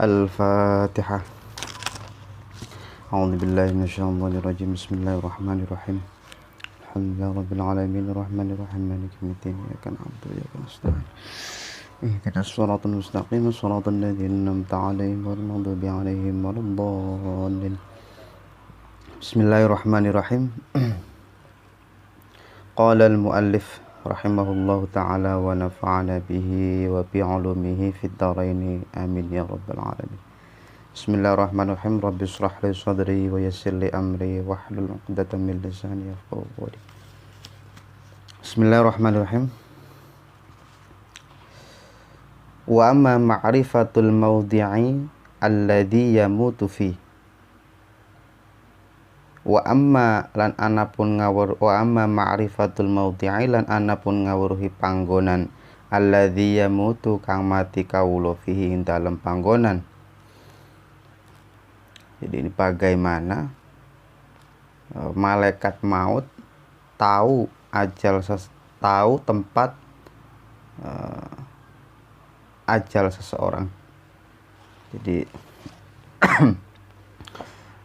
Al-Fatihah. A'udzu billahi minasyaitonir rajim. Bismillahirrahmanirrahim. Alhamdulillahi rabbil alamin arrahmanir rahim maliki yaumiddin iyyaka na'budu wa iyyaka nasta'in. Ihdinas siratal mustaqim siratal ladzina an'amta 'alaihim ghairil maghdubi 'alaihim waladdallin. Bismillahirrahmanirrahim. Qala al-muallif rahimahullahu ta'ala wa nafa'ana bihi wa bi'ulumihi fid dharain amin ya rabbal alamin. Bismillahirrahmanirrahim. Rabbi shrah li sadri wa yassir li amri wahlul 'uqdatam min lisani yafqahu qawli. Bismillahirrahmanirrahim. Wa amma ma'rifatul mawdi'i alladhi yamutu fi. Wa amma lan anapun ngawur wa amma ma'rifatul mawdi'i lan anapun ngawuruhi panggonan alladzi yamutu kang mati kawula fihi ing dalem panggonan. Jadi ini bagaimana malaikat maut tahu ajal tahu tempat ajal seseorang. Jadi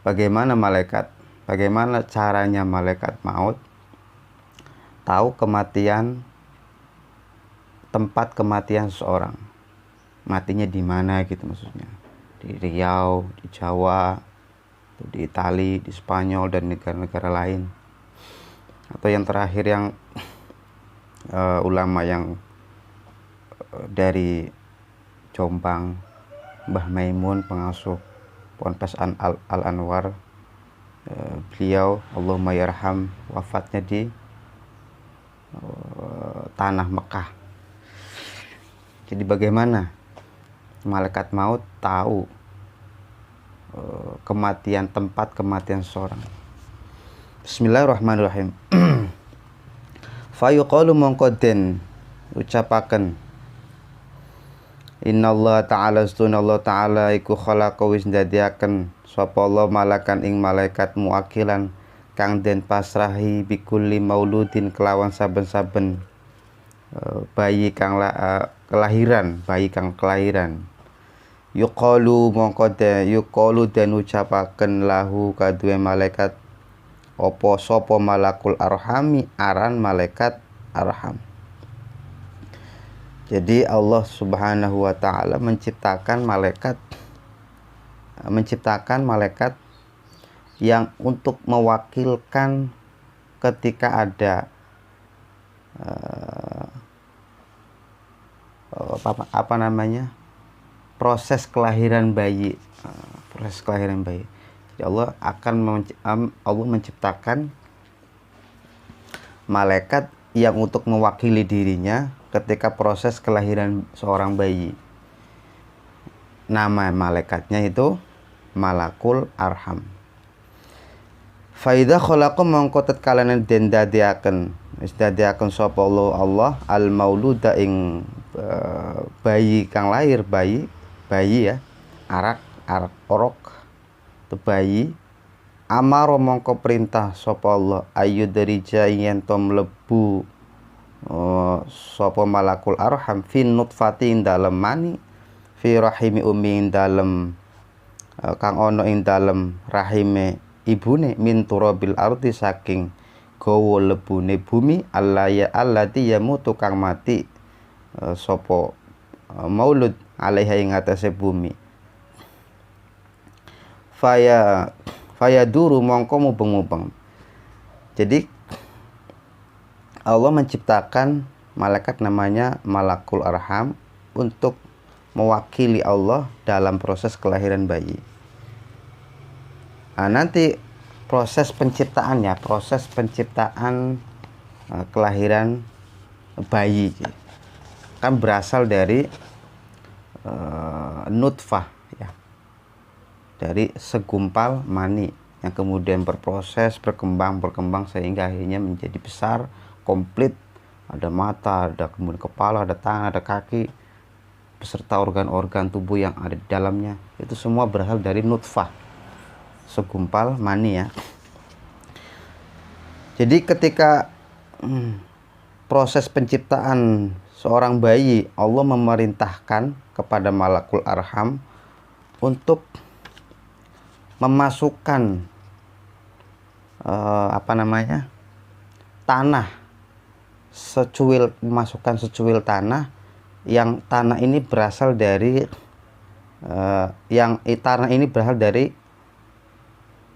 bagaimana caranya malaikat maut tahu tempat kematian seseorang, matinya di mana gitu maksudnya, di Riau, di Jawa, di Itali, di Spanyol dan negara-negara lain. Atau yang terakhir yang ulama yang dari Jombang, Mbah Maimun pengasuh Ponpes Al-Anwar, beliau Allahumma yarham wafatnya di tanah Mekah. Jadi bagaimana malaikat maut tahu tempat kematian seseorang. Bismillahirrahmanirrahim. Fayuqalu mongkoden ucapaken Innallaha ta'ala astagfirullah ta'ala iku khalaqa wis ndadiaken sapa Allah malakan ing malaikat muakilan kang den pasrahi bikulli mauludin kelawan saben-saben bayi kang kelahiran. Yuqalu den ucapaken lahu kaduwe malaikat apa sapa malakul arhami aran malaikat arham. Jadi Allah Subhanahu wa taala menciptakan malaikat yang untuk mewakilkan ketika ada proses kelahiran bayi. Jadi Allah menciptakan malaikat yang untuk mewakili dirinya ketika proses kelahiran seorang bayi. Nama malaikatnya itu Malakul Arham. Faida khalaqa mongko tatkala den dadiaken sapa Allah al mauluda ing bayi kang lahir, bayi ya, orok tu bayi. Amaro mongko perintah sapa Allah ayyudarija yen to mlebu sapa malakul arham fin nutfati ing dalem mani fi rahimi ummi ing dalem kang ana ing dalem rahime ibune min turabil ardi saking gawa lebune bumi allati yamutu kang mati sapa maulud alaiha ing atase bumi. Faya duru mongko mubeng-mubeng. Jadi Allah menciptakan malaikat namanya Malakul Arham untuk mewakili Allah dalam proses kelahiran bayi. Nah, nanti proses penciptaan kelahiran bayi kan berasal dari nutfah ya, dari segumpal mani yang kemudian berproses berkembang sehingga akhirnya menjadi besar, komplit, ada mata, ada kemudian kepala, ada tangan, ada kaki, beserta organ-organ tubuh yang ada di dalamnya. Itu semua berasal dari nutfah, segumpal mani ya. Jadi ketika proses penciptaan seorang bayi, Allah memerintahkan kepada Malakul Arham untuk memasukkan tanah secuil tanah yang tanah ini berasal dari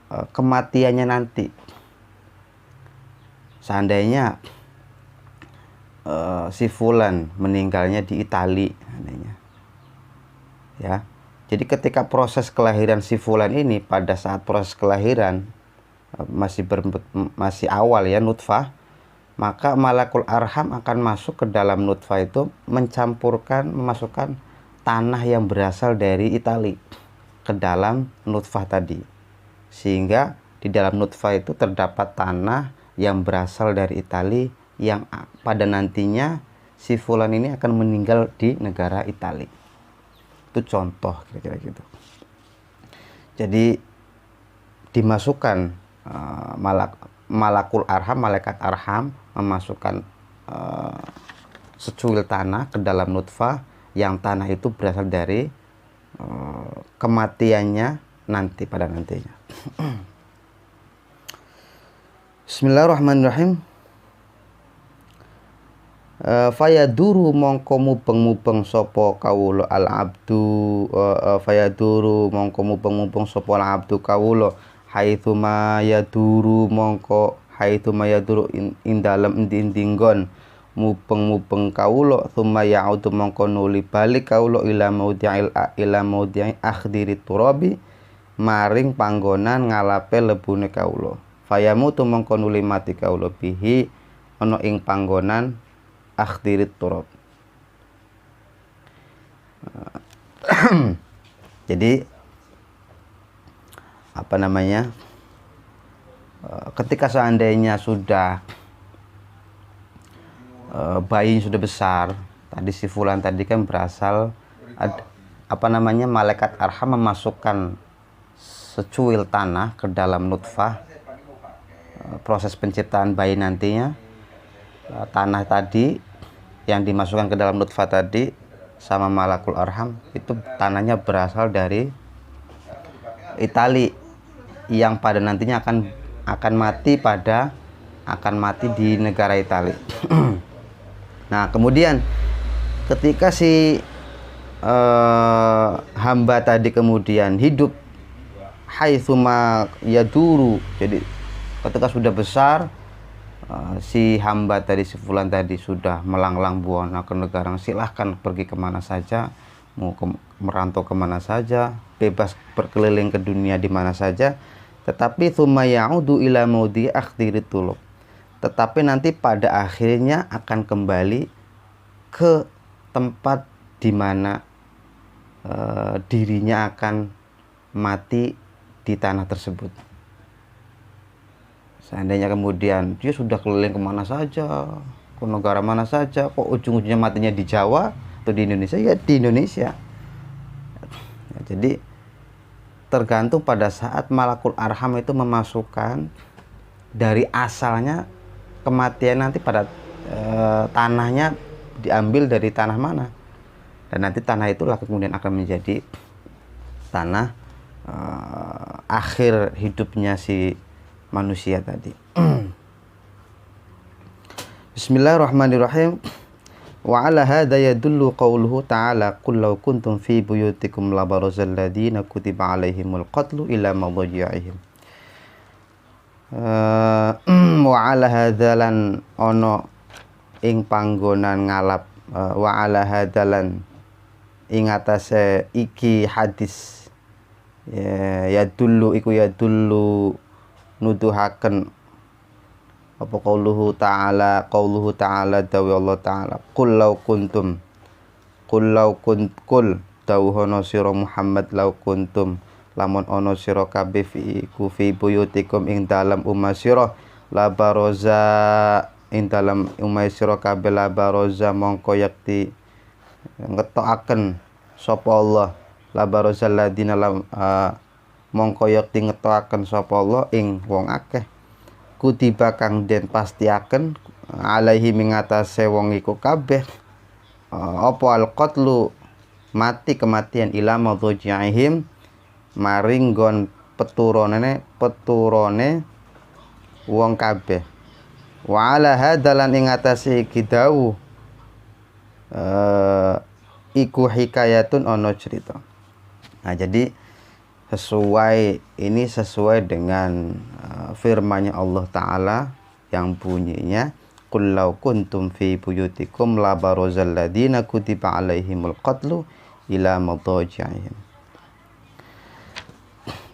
kematiannya nanti. Seandainya si fulan meninggalnya di Itali, ya. Jadi ketika proses kelahiran si fulan ini, pada saat proses kelahiran masih awal ya, nutfah, maka malakul arham akan masuk ke dalam nutfah itu, memasukkan tanah yang berasal dari Itali ke dalam nutfah tadi, sehingga di dalam nutfah itu terdapat tanah yang berasal dari Itali, yang pada nantinya si fulan ini akan meninggal di negara Itali. Itu contoh kira-kira gitu. Jadi dimasukkan malakul arham, malaikat arham memasukkan secuil tanah ke dalam nutfah, yang tanah itu berasal dari kematiannya nanti, pada nantinya. Bismillahirrahmanirrahim. Fayaduru mongko mubeng sapa kawula al abdu, fayaduru mongko mubeng sapa al abdu kawula, haitsuma yaduru mongko haitsuma yaduru ing dalem endi-endinggon mubeng kawula, tsumma ya'udu mongko nuli balik kawula ila maudhi'i akhdiri turabi, maring panggonan ngalape lebune kawula. Fayamutu mongko nuli mati kawula bihi ana ing panggonan akhdirit turab. Jadi ketika seandainya sudah bayi sudah besar, tadi si fulan tadi kan berasal malaikat arham memasukkan secuil tanah ke dalam nutfah, proses penciptaan bayi nantinya. Tanah tadi yang dimasukkan ke dalam nutfah tadi sama malakul arham itu tanahnya berasal dari Itali, yang pada nantinya akan mati di negara Itali. Nah, kemudian ketika si hamba tadi kemudian hidup, haitsuma yaduru, jadi ketika sudah besar, si hamba tadi, si fulan tadi sudah melanglang buana ke negara, silahkan pergi kemana saja, mau merantau kemana saja, bebas berkeliling ke dunia di mana saja. Tetapi tsumma ya'udu ila maudhi'i akhdirit tulub, tetapi nanti pada akhirnya akan kembali ke tempat di mana dirinya akan mati di tanah tersebut. Seandainya kemudian dia sudah keliling kemana saja, ke negara mana saja, kok ujung-ujungnya matinya di Jawa atau di Indonesia, ya di Indonesia. Ya, jadi tergantung pada saat malakul arham itu memasukkan dari asalnya kematian nanti, pada tanahnya diambil dari tanah mana, dan nanti tanah itulah kemudian akan menjadi tanah akhir hidupnya si manusia tadi. Bismillahirrahmanirrahim. Wa ala hadza yadullu qauluhu ta'ala qul law kuntum fi buyutikum labarazal ladzina kutiba alaihimul qatlu ila madji'ihim. Wa ala hadzalan ono ing panggonan ngalap, wa ala hadzalan ing atase iki hadis, ya dulu iku ya dulu nuduhaken apa qauluhu ta'ala dawi Allah ta'ala qul law kuntum dawuhana sira Muhammad law kuntum lamun ana sira kabeh fi buyutikum ing dalam umma sira la baroza ing dalam umma sira kabeh la baroza mongko yakti ngetokaken sapa Allah la barozal ladina mongko yakti ngetokaken sapa Allah ing wong akeh kutiba kang den pastiaken alaihi ing atase wong iku kabeh apa al qatlu mati kematian ila madhaji'ihim maring nggon peturone wong kabeh. Wa ala hadalan ing atase iki dawuh iku hikayatun ono cerita. Nah, jadi sesuai dengan firman-Nya Allah Ta'ala yang bunyinya qul law kuntum fi buyutikum la barazal ladina kutiba alaihimul qatlu ila madaji'ihim.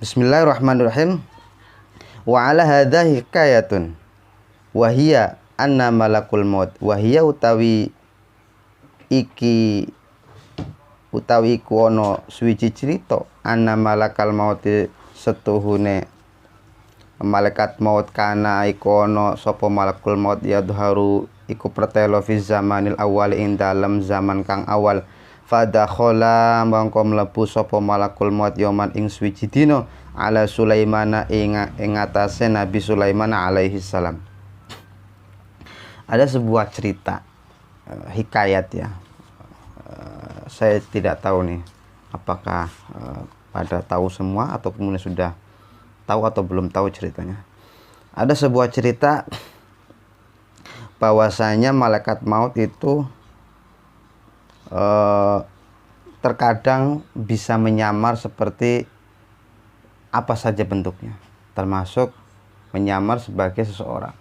Bismillahirrahmanirrahim. Wa ala hadza hikayatun wa hiya anna malakul maut wa hiya utawi iku ana suwiji crita anna malakal maut setuhune malaikat maut kana iku ana sapa malakul maut yadharu iku pretelo fi zamanil awal ing dalem zaman kang awal fadakhala mangko mlebu sapa malakul maut yoman ing suwiji dina ala Sulaiman ing atase Nabi Sulaiman alaihi salam. Ada sebuah cerita hikayat ya. Saya tidak tahu nih apakah pada tahu semua atau kemudian sudah tahu atau belum tahu ceritanya. Ada sebuah cerita bahwasanya malaikat maut itu terkadang bisa menyamar seperti apa saja bentuknya, termasuk menyamar sebagai seseorang.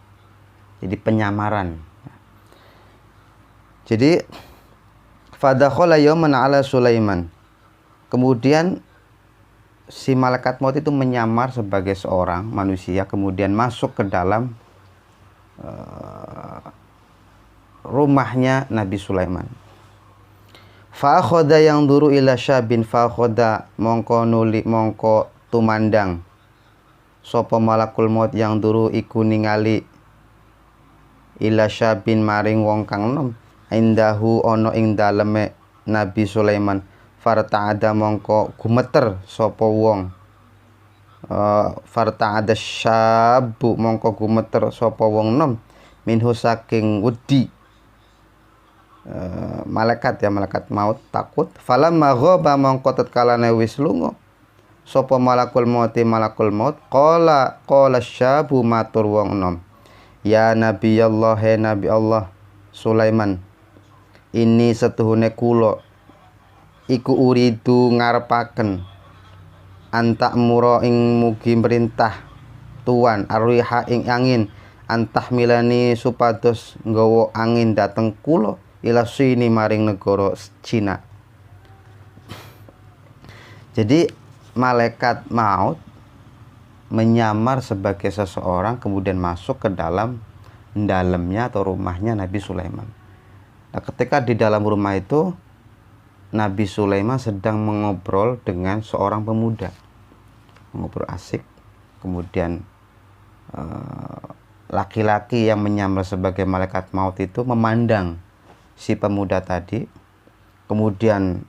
Jadi penyamaran. Jadi fadakhala yawman ala Sulaiman. Kemudian si malaikat maut itu menyamar sebagai seorang manusia, kemudian masuk ke dalam rumahnya Nabi Sulaiman. Fa akhadha yanzuru ila syabin fa akhadha mongko tumandang sapa malakul maut yang duru iku ningali ila syabin maring wong kang enom indahu ana ing daleme Nabi Sulaiman farta'ada mongko gumeter sapa wong farta'ada syabu mongko gumeter sapa wong enom minhu saking wedi malaikat maut takut falamma ghaba mongko tatkalane wis lunga sapa malakul maut qala syabu matur wong enom ya Nabi Allah he Nabi Allah Sulaiman ini setuhune kula iku uridu ngarepaken antak mura ing mugi perintah tuan arwiha ing angin antah milani supados nggawa angin dateng kula ila sini maring negara Cina. Jadi malaikat maut menyamar sebagai seseorang kemudian masuk ke dalamnya atau rumahnya Nabi Sulaiman. Nah, ketika di dalam rumah itu Nabi Sulaiman sedang mengobrol dengan seorang pemuda, mengobrol asik. Kemudian laki-laki yang menyamar sebagai malaikat maut itu memandang si pemuda tadi, kemudian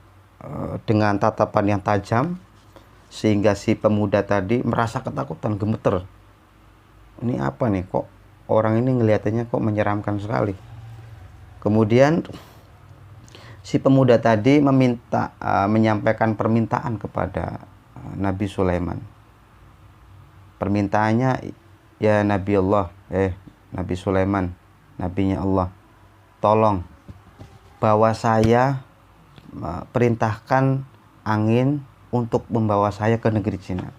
dengan tatapan yang tajam, sehingga si pemuda tadi merasa ketakutan, gemeter. Ini apa nih, kok orang ini ngelihatannya kok menyeramkan sekali. Kemudian si pemuda tadi menyampaikan permintaan kepada Nabi Sulaiman. Permintaannya, ya Nabi Allah, Nabi Sulaiman, nabinya Allah, tolong bawa saya, perintahkan angin untuk membawa saya ke negeri Cina.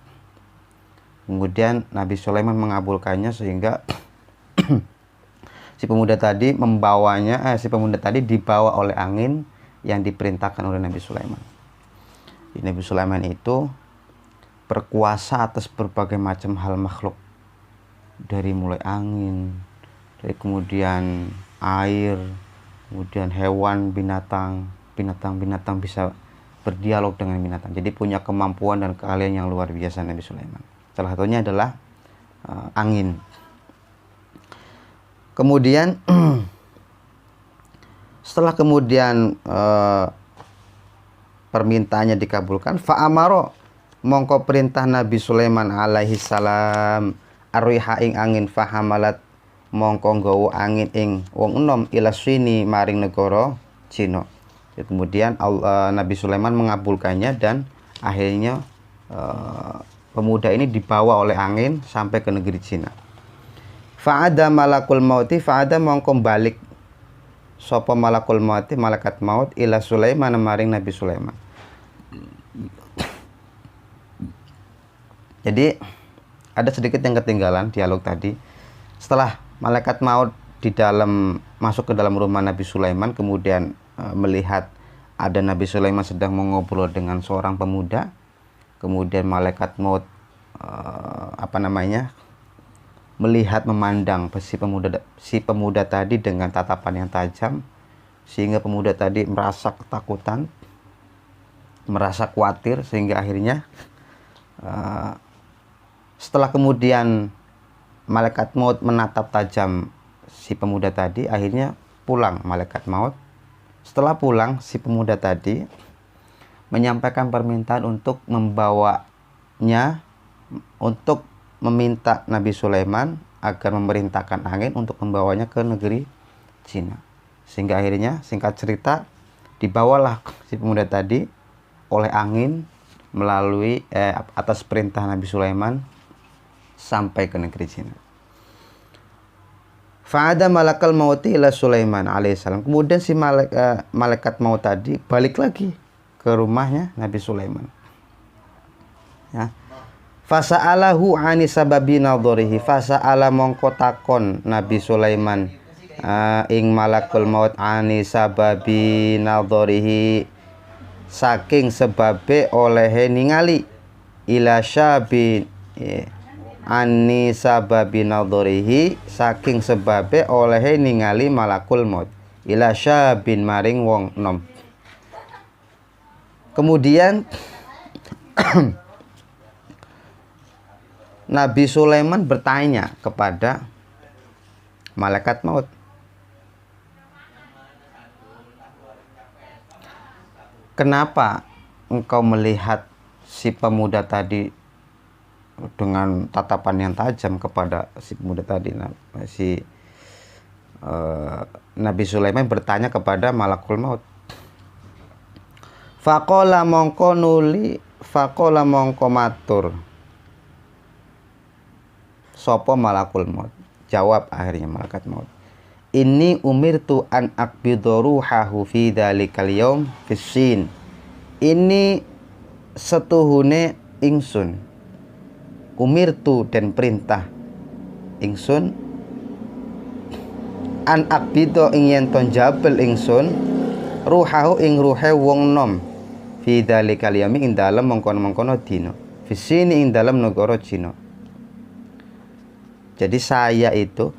Kemudian Nabi Sulaiman mengabulkannya sehingga si pemuda tadi dibawa oleh angin yang diperintahkan oleh Nabi Sulaiman. Nabi Sulaiman itu berkuasa atas berbagai macam hal makhluk, dari mulai angin, dari kemudian air, kemudian hewan, binatang bisa berdialog dengan binatang. Jadi punya kemampuan dan keahlian yang luar biasa Nabi Sulaiman. Salah satunya adalah angin. Kemudian setelah kemudian permintaannya dikabulkan, fa'amaro mongko perintah Nabi Sulaiman alaihi salam arwiha ing angin fahamalat mongko nggawa angin ing wong enom ila sini maring negara Cina. Kemudian Nabi Sulaiman mengabulkannya dan akhirnya pemuda ini dibawa oleh angin sampai ke negeri Cina. Fa'ada malakul mauti, fa'ada mongko balik sapa malakul mauti, malaikat maut ila Sulaiman maring Nabi Sulaiman. Jadi ada sedikit yang ketinggalan dialog tadi. Setelah malaikat maut di dalam masuk ke dalam rumah Nabi Sulaiman, kemudian melihat ada Nabi Sulaiman sedang mengobrol dengan seorang pemuda. Kemudian malaikat maut melihat, memandang si pemuda tadi dengan tatapan yang tajam, sehingga pemuda tadi merasa ketakutan, merasa khawatir, sehingga akhirnya setelah kemudian malaikat maut menatap tajam si pemuda tadi, akhirnya pulang malaikat maut. Setelah pulang, si pemuda tadi menyampaikan permintaan untuk membawanya, untuk meminta Nabi Sulaiman agar memerintahkan angin untuk membawanya ke negeri Cina. Sehingga akhirnya, singkat cerita, dibawalah si pemuda tadi oleh angin melalui atas perintah Nabi Sulaiman sampai ke negeri Cina. Fa'ada malakal mauti ila Sulaiman alaihissalam. Kemudian si malaikat maut tadi balik lagi ke rumahnya Nabi Sulaiman. Ya. Fasa'alahu ani sababi nadharihi. Fasa'ala mongko takon Nabi Sulaiman ing malakul maut ani sababi nadharihi, saking sebabe olehe ningali ila syabin ani sababi nadharihi, saking sebabe olehe ningali malakul maut ila syabin maring wong nom. Kemudian Nabi Sulaiman bertanya kepada malaikat maut, kenapa engkau melihat si pemuda tadi dengan tatapan yang tajam kepada si pemuda tadi? Nabi Sulaiman bertanya kepada malakul maut. Faqala mongko matur sapa malakul maut. Jawab akhirnya malaikat maut, ini umirtu an aqbidhu ruhahu fi dzalikal yaum fisin. Ini setuhune ingsun, umirtu dan perintah ingsun, an aqbidhu ing yen ton jabel ingsun, ruhahu ing ruhe wong nom, fi dzalikal yaum ing dalem mengkono-mengkono dina, fisini ing dalem negara Cina. Jadi saya itu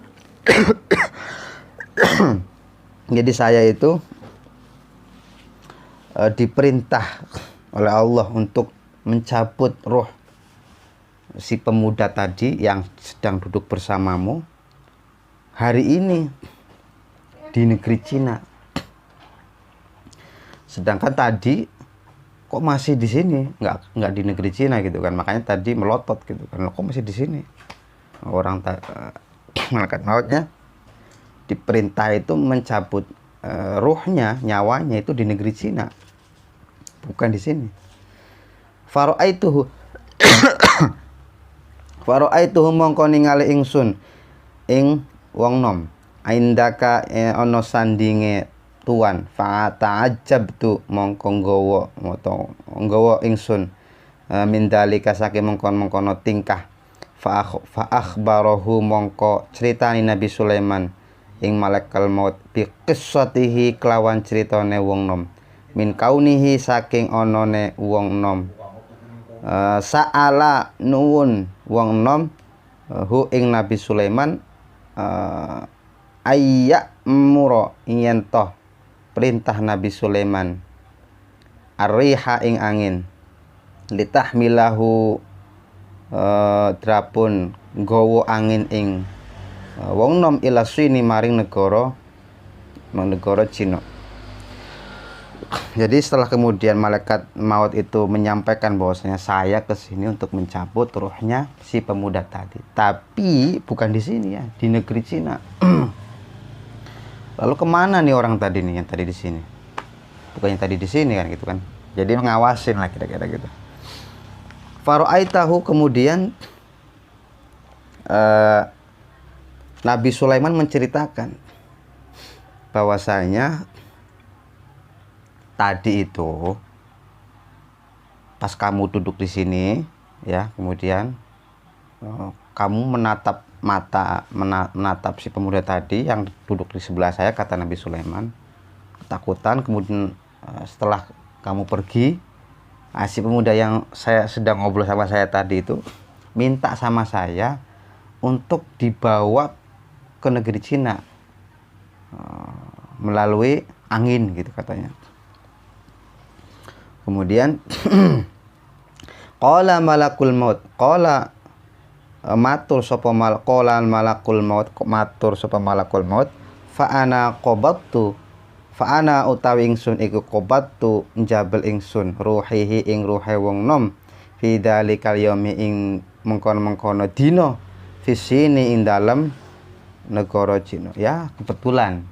diperintah oleh Allah untuk mencabut roh si pemuda tadi yang sedang duduk bersamamu hari ini di negeri Cina. Sedangkan tadi kok masih di sini, nggak di negeri Cina gitu kan. Makanya tadi melotot gitu kan, kok masih di sini. Orang malaikat mautnya diperintah itu mencabut ruhnya, nyawanya itu di negeri Cina, bukan di sini. Fara'aituhu mongko ningali ingsun ing wong nom indaka ana sandinge tuan. Fa ta'ajjabtu mongko nggawa ingsun mindalika saking mengkon-mengkono tingkah. Fa akhbarahu mongko critani Nabi Sulaiman ing malaikat maut bi qissatihi kelawan critane wong nom, min kaunihi saking onone wong nom, sa'ala nuwun wong nom hu ing Nabi Sulaiman ayya muro yen toh perintah Nabi Sulaiman ar-riha ing angin litahmilahu drapun nggawa angin ing wong nom ila sini maring negara Cina. Jadi setelah kemudian malaikat maut itu menyampaikan bahwasanya saya ke sini untuk mencabut ruhnya si pemuda tadi, tapi bukan di sini ya, di negeri Cina. Lalu kemana nih orang tadi nih yang tadi di sini? bukannya tadi di sini kan gitu kan. Jadi ngawasin lah kira-kira gitu. Faro'aitahu, kemudian Nabi Sulaiman menceritakan bahwasanya tadi itu pas kamu duduk di sini ya, kemudian kamu menatap si pemuda tadi yang duduk di sebelah saya, kata Nabi Sulaiman, ketakutan. Kemudian setelah kamu pergi, si pemuda yang saya sedang ngobrol sama saya tadi itu minta sama saya untuk dibawa ke negeri Cina melalui angin gitu katanya. Kemudian qala malakul maut, qala matur sapa malakul maut, fa ana utawi ingsun iku qabattu njabel ingsun ruhihi ing ruhe wong nom fi dalikal yaumi ing mengkon-mengkono dina fi sini ing dalem negara Cina. Ya kebetulan,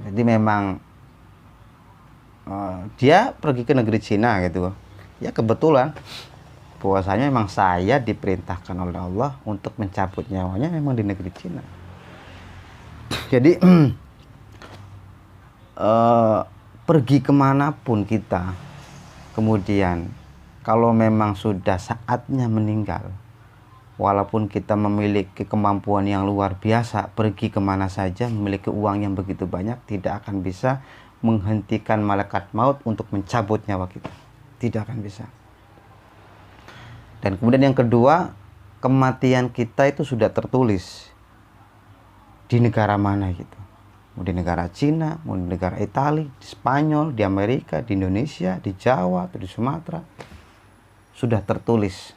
jadi memang dia pergi ke negeri Cina gitu. Ya kebetulan bahwasanya memang saya diperintahkan oleh Allah untuk mencabut nyawanya memang di negeri Cina. Jadi pergi kemanapun kita, kemudian kalau memang sudah saatnya meninggal, walaupun kita memiliki kemampuan yang luar biasa, pergi kemana saja, memiliki uang yang begitu banyak, tidak akan bisa menghentikan malaikat maut untuk mencabut nyawa kita. Tidak akan bisa. Dan kemudian yang kedua, kematian kita itu sudah tertulis di negara mana gitu. Mau di negara Cina, mau di negara Italia, di Spanyol, di Amerika, di Indonesia, di Jawa, atau di Sumatera. Sudah tertulis.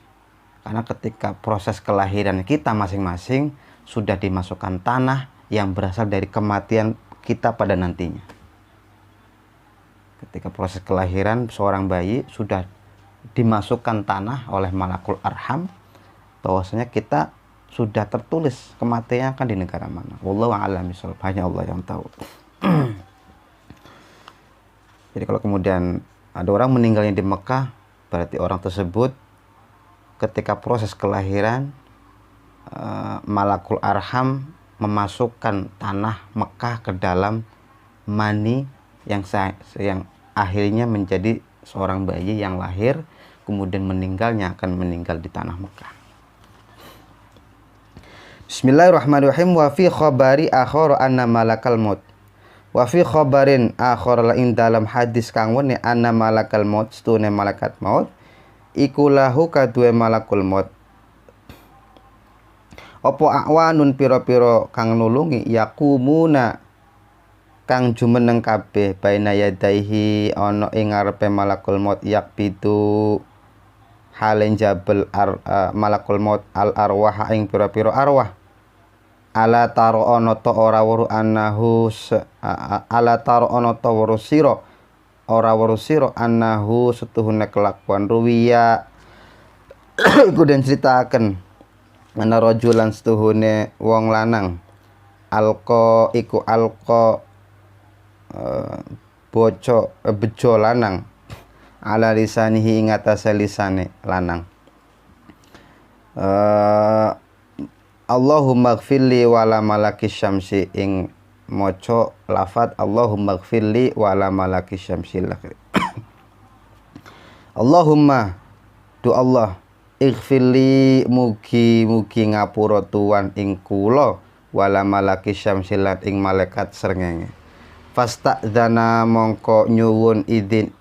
Karena ketika proses kelahiran kita masing-masing sudah dimasukkan tanah yang berasal dari kematian kita pada nantinya. Ketika proses kelahiran seorang bayi sudah dimasukkan tanah oleh malakul arham, bahwasanya kita sudah tertulis kematiannya akan di negara mana. Wallahu a'lam bishawab, hanya Allah yang tahu. Jadi kalau kemudian ada orang meninggalnya di Mekah, berarti orang tersebut ketika proses kelahiran malakul arham memasukkan tanah Mekah ke dalam mani yang akhirnya menjadi seorang bayi yang lahir, kemudian meninggalnya akan meninggal di tanah Mekah. Bismillahirrahmanirrahim. Wa fi khabari akhar anna malakal maut. Wa fi khabarin akhar lain dalam hadis kang wene anna malakal maut, stune malaikat maut iku lahu kadue malakul maut apa awanun pira-pira kang nulungi yakumuna kang jumeneng kabeh baina yadaihi ana ing ngarepe malakul maut yakbitu halen jabel malakul maut al arwah ing pira-pira arwah ala taro ana ta ora weruh annahu ala taro ana ta weruh sira ora weruh sira annahu setuhune kelakuan ruwiya iku den critaken ana rajulan setuhune wong lanang alqa iku alqa bejo lanang ala lisanihi ing atase lisane lanang Allahumma gfirli wala malaki syamsi ing maca lafat Allahumma gfirli wala malaki syamsi Allahumma du Allah ighfirli mugi-mugi ngapura tuwan ing kula wala malaki syamsi lan ing malaikat srengenge fasta'dzana mongko nyuwun idin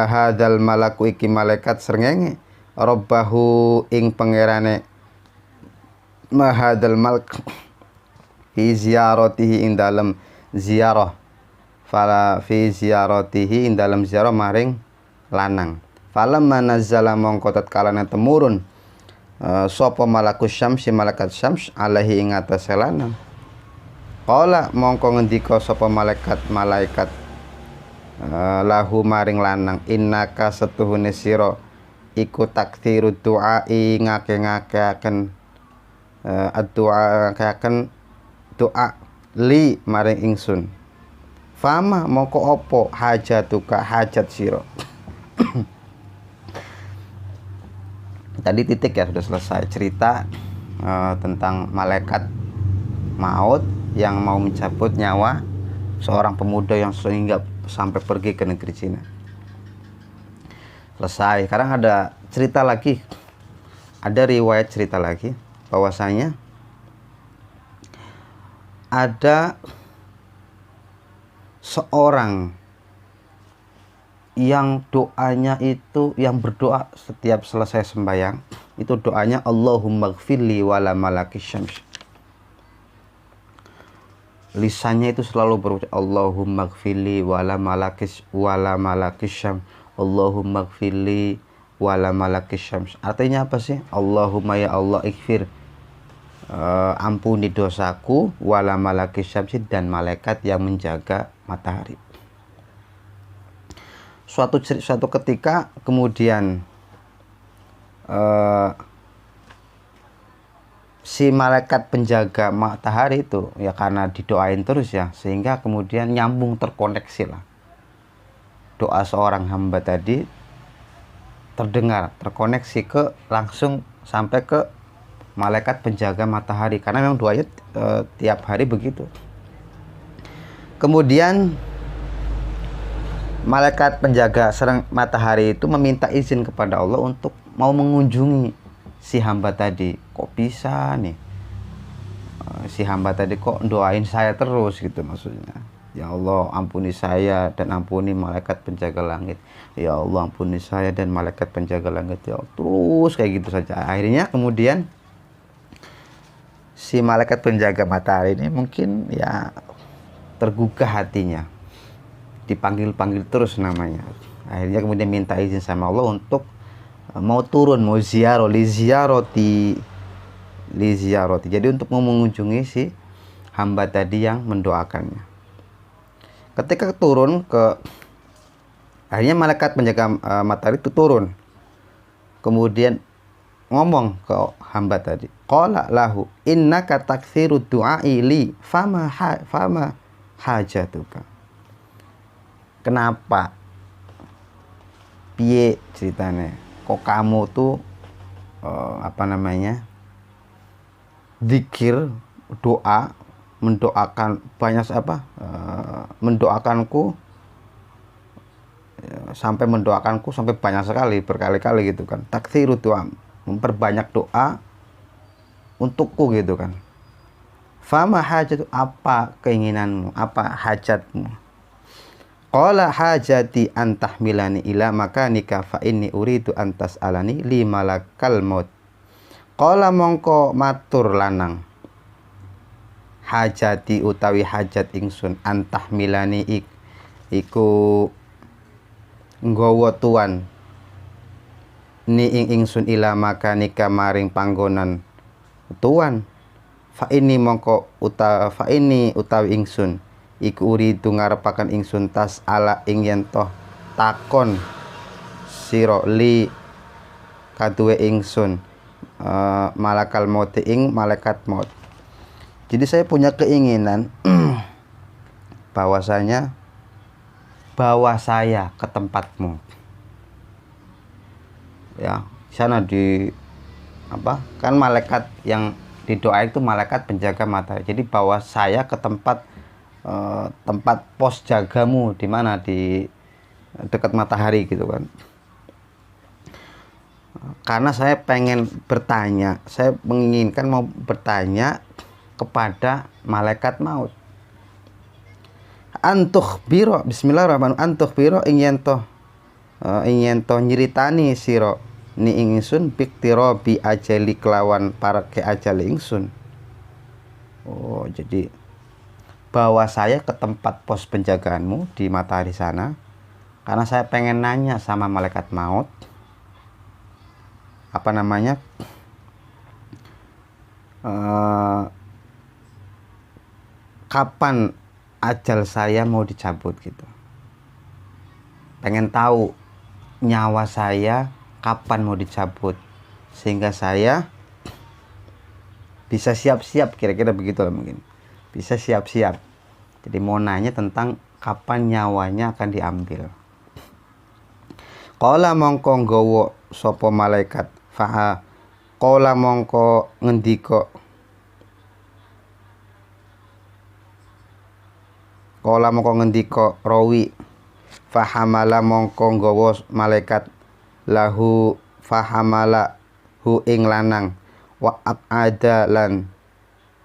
hadal malaku iki malaikat srengenge robbahu ing pangerane mahadal malak fi ziyaratihi ing dalem ziarah fala fi ziyaratihi ing dalem ziarah maring lanang falamma nazzala mongko tatkalane temurun sapa malakus syams malaikat syams alaihi ing atase lanang qala mongko ngendika sapa malaikat lahu maring lanang innaka setuhune sira iku taktsiru doa ngake-ngakeaken doa li maring ingsun Fama mongko opo hajatuka hajat siro. Tadi titik ya, sudah selesai cerita tentang malaikat maut yang mau mencabut nyawa seorang pemuda yang sehingga sampai pergi ke negeri Cina. Selesai. Sekarang ada cerita lagi, ada riwayat cerita lagi bahwasanya ada seorang yang doanya itu, yang berdoa setiap selesai sembahyang itu doanya Allahumma gfirli wala malakis syams. Lisannya itu selalu berucap Allahumma gfirli wala malakis syams, Allahumma gfirli wala malakis syams. Artinya apa sih? Allahumma ya Allah ighfir, ampuni dosaku, wala malakis syams, dan malaikat yang menjaga matahari. Suatu ketika kemudian si malaikat penjaga matahari itu ya karena didoain terus ya, sehingga kemudian nyambung, terkoneksi lah doa seorang hamba tadi, terdengar, terkoneksi ke langsung sampai ke malaikat penjaga matahari, karena memang doanya tiap hari begitu. Kemudian malaikat penjaga serang matahari itu meminta izin kepada Allah untuk mau mengunjungi si hamba tadi. Kok bisa nih si hamba tadi kok doain saya terus gitu, maksudnya ya Allah ampuni saya dan ampuni malaikat penjaga langit, ya Allah ampuni saya dan malaikat penjaga langit, ya Allah. Terus kayak gitu saja. Akhirnya kemudian si malaikat penjaga matahari ini mungkin ya tergugah hatinya, dipanggil-panggil terus namanya. Akhirnya kemudian minta izin sama Allah untuk mau turun, mau ziarah, li ziyarati. Jadi untuk mau mengunjungi si hamba tadi yang mendoakannya. Ketika turun ke, akhirnya malaikat penjaga matahari itu turun, kemudian ngomong ke hamba tadi, qala lahu innaka taksiru du'ai li fama hajatuka. Kenapa? Piye ceritanya? Kok kamu tuh zikir, doa, mendoakan banyak mendoakanku sampai banyak sekali, berkali-kali gitu kan. Taksiru doa, memperbanyak doa untukku gitu kan. Fama hajatu, apa keinginanmu, apa hajatmu? Qala hajati antahmilani ila makanika fa inni uridu antas alani li malakal maut. Qala mongko matur lanang, hajati utawi hajat ingsun, antahmilani iku nggawa tuan ni ingsun ila makanika maring panggonan tuan. Fa ini utawi ingsun iku uridu ngarepaken ingsun tas ala ing yen toh takon sira li kaduwe ingsun malakal maut ing malaikat maut. Jadi saya punya keinginan bahwasanya bawa saya ke tempatmu ya, sana di kan malaikat yang didoa itu malaikat penjaga matahari. Jadi bawa saya ke tempat pos jagamu di mana, di dekat matahari gitu kan. Karena saya pengen bertanya, saya menginginkan mau bertanya kepada malaikat maut. Biro bismillahirrahmanirrahim, biro ingin to nyeritani siro ni ingsun piktiro bi ajali kelawan para ke ajali ingsun. Oh, jadi bawa saya ke tempat pos penjagaanmu di matahari sana, karena saya pengen nanya sama malaikat maut kapan ajal saya mau dicabut gitu. Pengen tahu nyawa saya kapan mau dicabut, sehingga saya bisa siap-siap, kira-kira begitu lah mungkin. Bisa siap-siap. Jadi mau nanya tentang kapan nyawanya akan diambil. Qala mongko nggawa sapa malaikat, faha qala mongko ngendika, qala mongko ngendika rawi, fahamala mongko nggawa malaikat lahu fahamala hu ing lanang, wa abada lan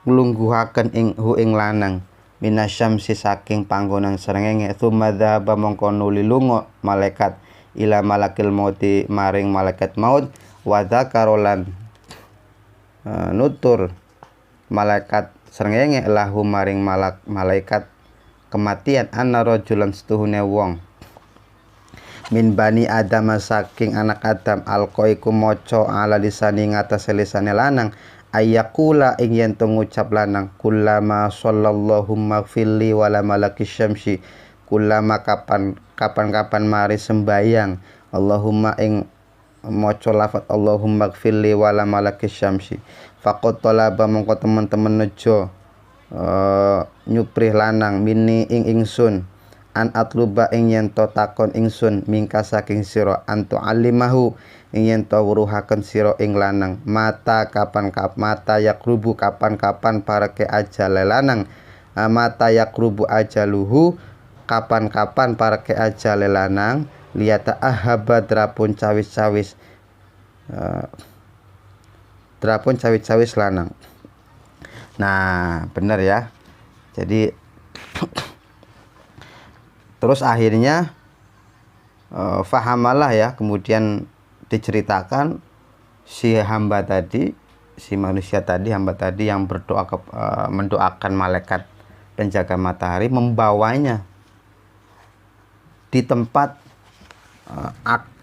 nglungguhaken ing lanang minasyamsi saking panggonan srengenge. Tsumma dzahaba mongko nuli lunga malaikat ila malakil mauti maring malaikat maut, wa dzakarolan nutur malaikat srengenge lahu maring malaikat kematian anna rajulan setuhune wong min bani adam saking anak Adam alqa iku maca ala lisani ngatas lisane lanang ayakula ing yen ngucap lanang kullama sallallahu maghfirli wala malakis syamsi kullama kapan mari sembayang Allahumma ing maca lafat Allahumma gfirli wala malakis syamsi faqad talaba mongko teman-teman nejo nyuprih lanang mini ing ingsun an atluba ing yen to takon ingsun mingka saking sira antu alimahu ing yen to weruhaken sira ing lanang mata mata yakrubu kapan pareke ajal lanang mata yakrubu ajaluhu kapan pareke ajal lanang liyata ahaba drapun cawis-cawis lanang. Nah, benar ya. Jadi terus akhirnya fahamalah ya, kemudian diceritakan si hamba tadi, si manusia tadi, hamba tadi yang berdoa mendoakan malaikat penjaga matahari membawanya di tempat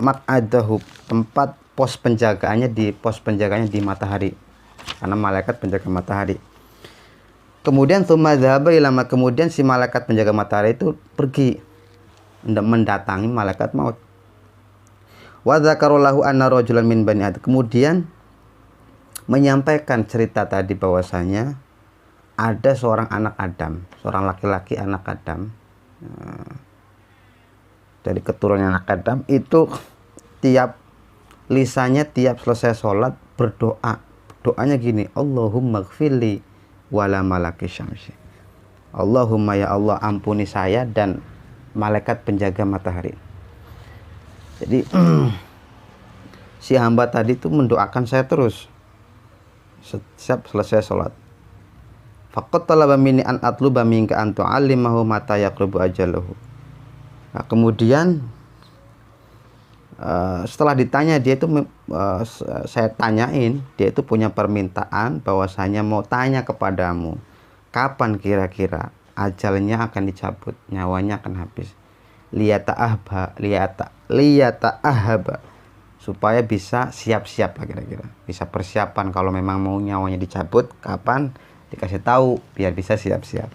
mak'adahu, tempat pos penjagaannya di matahari, karena malaikat penjaga matahari. Kemudian tsumma dzahaba ilama, kemudian si malaikat penjaga matahari itu pergi mendatangi malaikat maut. Wa dzakarallahu anna rajulan min bani Adam, kemudian menyampaikan cerita tadi bahwasanya ada seorang anak Adam, seorang laki-laki anak Adam, dari keturunan anak Adam itu tiap lisannya tiap selesai sholat berdoa. Doanya gini, Allahumma gfirli wala malakis syamsi. Allahumma ya Allah ampuni saya dan malaikat penjaga matahari. Jadi si hamba tadi itu mendoakan saya terus setiap selesai sholat. Faqad talaba minni an atluba minka an tu'allimahu mata yaqrubu ajaluhu. Nah, kemudian setelah ditanya dia itu saya tanyain, dia itu punya permintaan bahwasanya mau tanya kepadamu kapan kira-kira ajalnya akan dicabut, nyawanya akan habis. Liyata ahaba, supaya bisa siap-siap lah kira-kira, bisa persiapan kalau memang mau nyawanya dicabut kapan, dikasih tahu biar bisa siap-siap.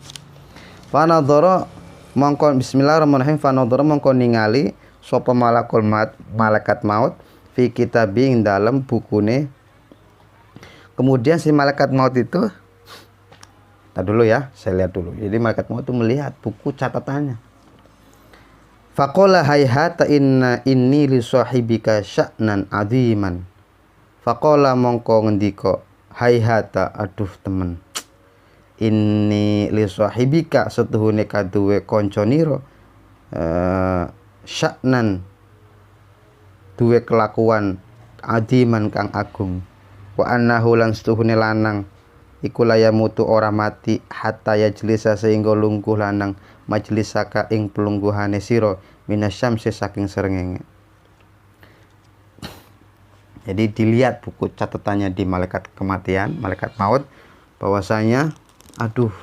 Fanadhara mongko bismillahirrahmanirrahim, fanadhara mongko ningali sapa malaikat maut fi kitabing dalam bukune. Kemudian si malaikat maut itu, dulu ya, saya lihat dulu. Jadi malaikat maut itu melihat buku catatannya. Faqala hayhata inni li sahibika sya'nan aziman. Faqala mongko ngendika, hayhata, aduh temen, inni li sahibika setuhune kaduwe kanca nira sya'nan duwe kelakuan adiman kang agung, wa annahu lan setuhune lanang iku layamutu ora mati hatta yajlisa sehingga lungguh lanang majlisaka ing pelungguhane sira minasyamsi saking srengenge. Jadi dilihat buku catatannya di malaikat kematian, malaikat maut, bahwasanya aduh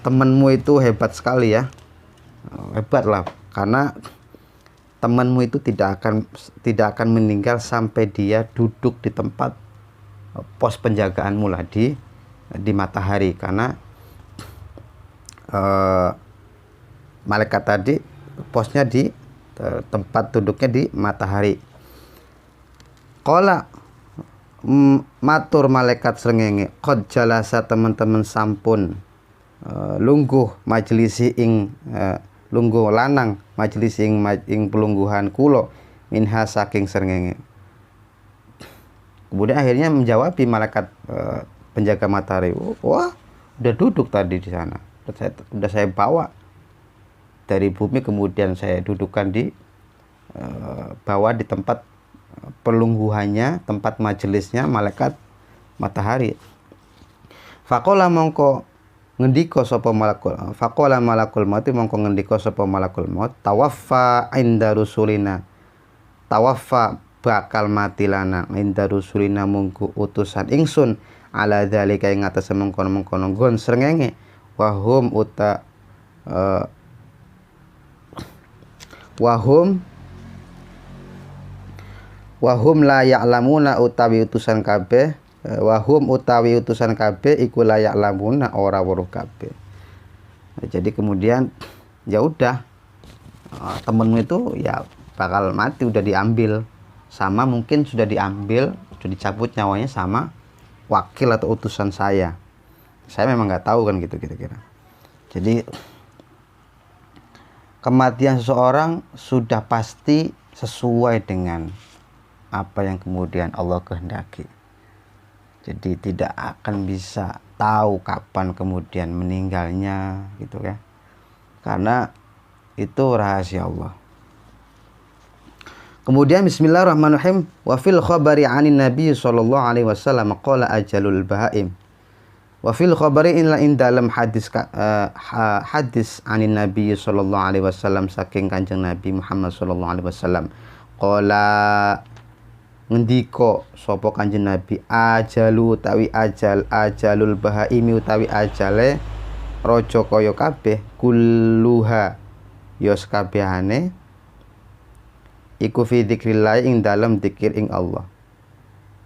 temanmu itu hebat sekali ya, hebat lah, karena temanmu itu tidak akan meninggal sampai dia duduk di tempat pos penjagaanmu lah di matahari, karena malaikat tadi posnya di tempat duduknya di matahari. Qala matur malaikat srengenge, qad jalasa, teman-teman sampun lungguh majlisi ing lungguh lanang majelis ing pelungguhan kula minha saking srengenge. Kemudian akhirnya menjawab malaikat penjaga matahari, wah udah duduk tadi di sana, udah saya bawa dari bumi, kemudian saya dudukkan di bawah di tempat pelungguhannya, tempat majelisnya malaikat matahari. Faqala mongko ngendika sapa malakul maut mongko ngendika sapa malakul maut, tawaffa inda rusulina, tawaffa bakal mati lana inda rusulina mungku utusan ingsun ala dzalika ing atase mengkono-mengkono nggon srengenge wahum la ya'lamuna utawi utusan kabeh wahum utawi utusan kabeh iku la ya'lamuna ora weruh kabeh. Nah, jadi kemudian ya udah temenmu itu ya bakal mati, udah diambil sama, mungkin sudah diambil, sudah dicabut nyawanya sama wakil atau utusan saya memang nggak tahu kan gitu kira-kira. Jadi kematian seseorang sudah pasti sesuai dengan apa yang kemudian Allah kehendaki. Jadi tidak akan bisa tahu kapan kemudian meninggalnya gitu ya, karena itu rahasia Allah. Kemudian bismillahirrahmanirrahim, wa fil khabari 'anin nabiy sallallahu alaihi wasallam qala ajalul bahaim. Wa fil khabari in dalam hadis 'anin nabiy sallallahu alaihi wasallam saking Kanjeng Nabi Muhammad sallallahu alaihi wasallam qala ngendika sapa Kanjeng Nabi, ajalu utawi ajalul bahaimi utawi ajale raja kaya kabeh kulluha ya sakabehane iku fi dzikrillah ing dalam dzikir ing Allah,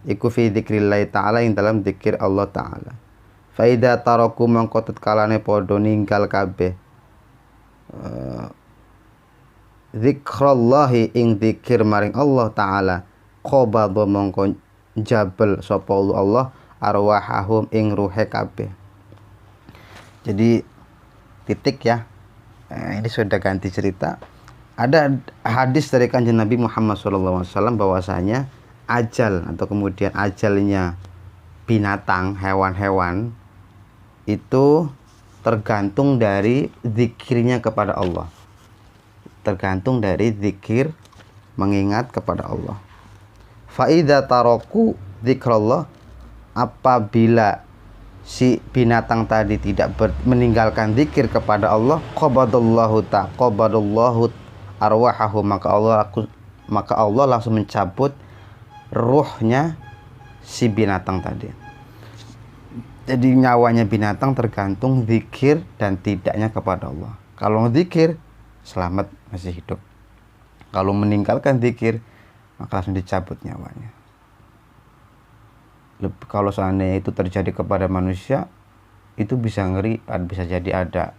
iku fi dzikrillah ta'ala ing dalam dzikir Allah ta'ala. Fa idza taraku mangko tetkalane padha ninggal kabeh zikrallahi ing dzikir maring Allah ta'ala, qabadha mangko jabel sapa Allah arwahahum ing ruhe kabeh. Jadi titik ya, ini sudah ganti cerita. Ada hadis dari Kanjeng Nabi Muhammad SAW bahwasanya ajal atau kemudian ajalnya binatang, hewan-hewan itu tergantung dari zikirnya kepada Allah, tergantung dari zikir mengingat kepada Allah. Fa idza taraku zikrallah, apabila si binatang tadi tidak meninggalkan zikir kepada Allah, qabadallahu arwahahu, maka Allah langsung mencabut ruhnya si binatang tadi. Jadi nyawanya binatang tergantung zikir dan tidaknya kepada Allah. Kalau zikir selamat, masih hidup. Kalau meninggalkan zikir maka langsung dicabut nyawanya. Kalau seandainya itu terjadi kepada manusia, itu bisa ngeri, bisa jadi ada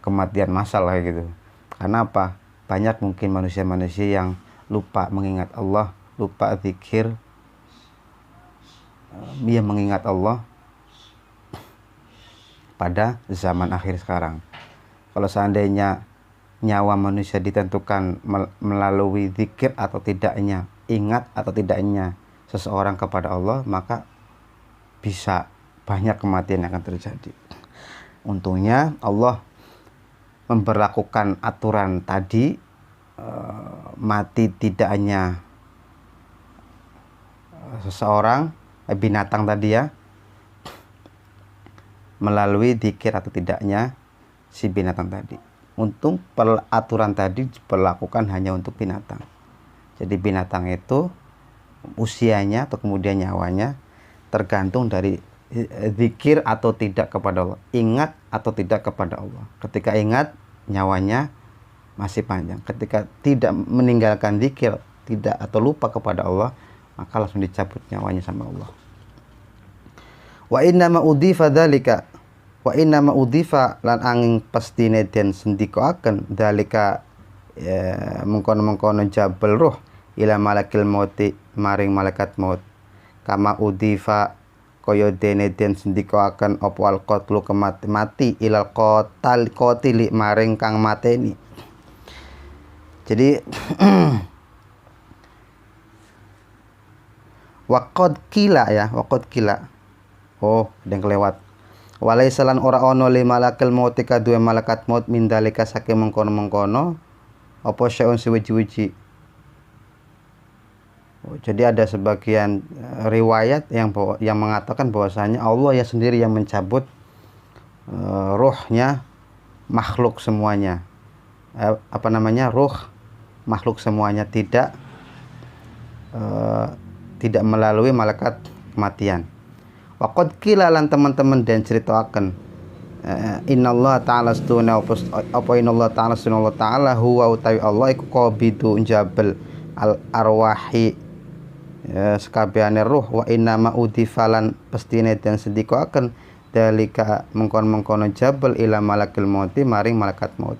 kematian massal kayak gitu. Karena apa? Banyak mungkin manusia-manusia yang lupa mengingat Allah, lupa zikir, dia mengingat Allah pada zaman akhir sekarang. Kalau seandainya nyawa manusia ditentukan melalui zikir atau tidaknya, ingat atau tidaknya seseorang kepada Allah, maka bisa banyak kematian yang akan terjadi. Untungnya Allah memberlakukan aturan tadi, mati tidaknya seseorang, binatang tadi ya, melalui zikir atau tidaknya si binatang tadi. Untung aturan tadi diberlakukan hanya untuk binatang. Jadi binatang itu usianya atau kemudian nyawanya tergantung dari zikir atau tidak kepada Allah, ingat atau tidak kepada Allah. Ketika ingat, nyawanya masih panjang. Ketika tidak meninggalkan zikir, tidak atau lupa kepada Allah, maka langsung dicabut nyawanya sama Allah. Wa inna ma udhifa dzalika, wa inna ma udhifa lan angin pastine den sendikaken dzalika mengkono-mengkono jabal ruh ila malakil mauti maring malaikat maut, kama udhifa kaya dene den sendikaken apa al qatlu mati ilal qatili maring kang mateni. Jadi waqad kila ya, waqad kila. Oh, deng kelewat. Walaisalan ora ono li malakal maut kadue malakat maut min dalika saking mengkono-mengkono apa syai'un suwiji-wiji. Oh, jadi ada sebagian riwayat yang mengatakan bahwasanya Allah ya sendiri yang mencabut ruhnya makhluk semuanya. Ruh makhluk semuanya, tidak melalui malaikat kematian. Waqad qila lan teman-teman dan ceritakan innallaha ta'ala astuna apa innallaha ta'ala astuna Allah ta'ala huwa utawi Allah iku qabidu jabal al arwahi sekabehane ruh wa inna ma udifalan pestine dan sedikaken dalika mengkon-mengkono jabal ila malakil mauti maring malaikat maut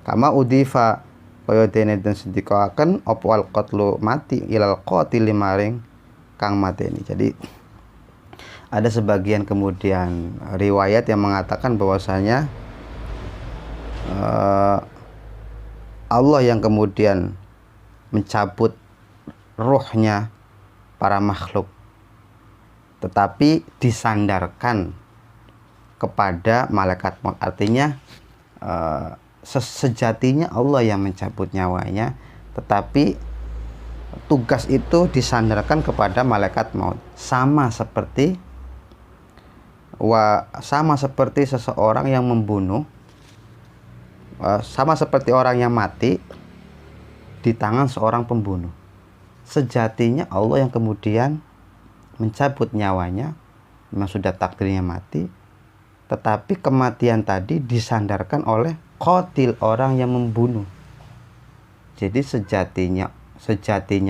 kama udifa kaya dene dan sedikaken apa al qatlu mati ilal qatili maring kang mateni. Jadi ada sebagian kemudian riwayat yang mengatakan bahwasanya Allah yang kemudian mencabut ruhnya para makhluk, tetapi disandarkan kepada malaikat maut. Artinya sejatinya Allah yang mencabut nyawanya, tetapi tugas itu disandarkan kepada malaikat maut. Sama seperti seseorang yang membunuh, sama seperti orang yang mati di tangan seorang pembunuh. Sejatinya Allah yang kemudian mencabut nyawanya, memang sudah takdirnya mati, tetapi kematian tadi disandarkan oleh qatil, orang yang membunuh. Jadi sejatinya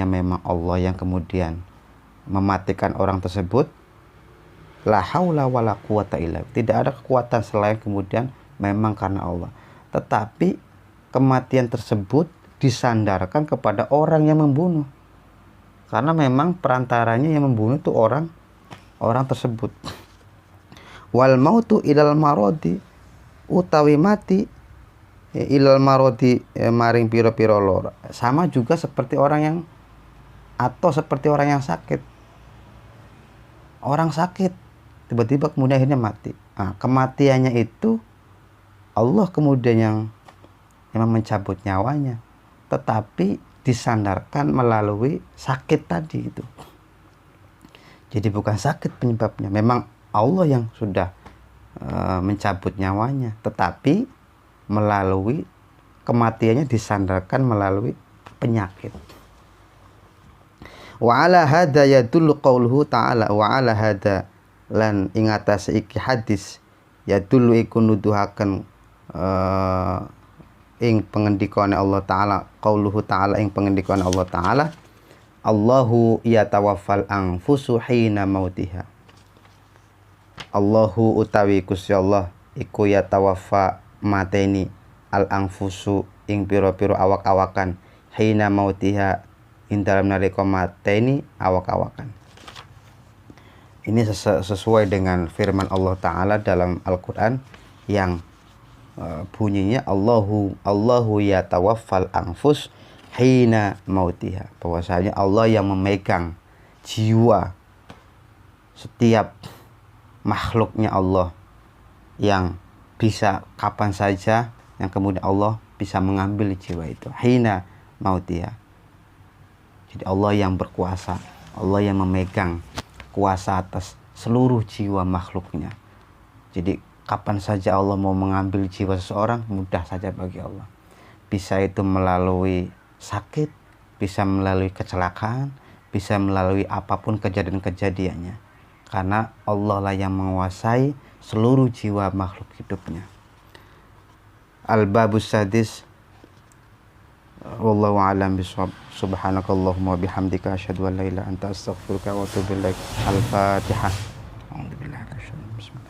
memang Allah yang kemudian mematikan orang tersebut. La haula wala quwata illa, tidak ada kekuatan selain kemudian memang karena Allah. Tetapi kematian tersebut disandarkan kepada orang yang membunuh, karena memang perantaranya yang membunuh itu orang tersebut. Wal mautu ilal marodi, utawi mati ilal marodi maring piro-piro lor. Sama juga seperti orang yang sakit. Orang sakit tiba-tiba kemudian akhirnya mati. Nah, kematiannya itu Allah kemudian yang mencabut nyawanya, tetapi disandarkan melalui sakit tadi itu. Jadi bukan sakit penyebabnya, memang Allah yang sudah mencabut nyawanya, tetapi melalui kematiannya disandarkan melalui penyakit. Wa ala hada yadullu qauluhu ta'ala, wa ala hada lan ing atase iki hadis yadullu iku nuduhaken ing pengendikane Allah taala, qauluhu taala ing pengendikane Allah taala, Allahu yatawaffal anfusu hina mautiha. Allahu utawi Gusti Allah iku yatawaffa mateni al anfusu ing pira-pira awak-awakan hina mautiha ing dalam nalika mateni awak-awakan. Ini sesuai dengan firman Allah Ta'ala dalam Al-Quran yang bunyinya Allahu yatawaffal anfus hina mautiha, bahwasanya Allah yang memegang jiwa setiap makhluknya Allah, yang bisa kapan saja yang kemudian Allah bisa mengambil jiwa itu hina mautiha. Jadi Allah yang berkuasa, Allah yang memegang kuasa atas seluruh jiwa makhluknya. Jadi kapan saja Allah mau mengambil jiwa seseorang, mudah saja bagi Allah. Bisa itu melalui sakit, bisa melalui kecelakaan, bisa melalui apapun kejadian-kejadiannya. Karena Allah lah yang menguasai seluruh jiwa makhluk hidupnya. Al-babus sadis. Wallahu a'lam bishawab. Subhanakallahumma bihamdika asyhadu an la ilaha illa anta astaghfiruka wa atubu ilaik. Al-Fatihah. A'udzubillahi minasyaitonir rajim. Bismillah.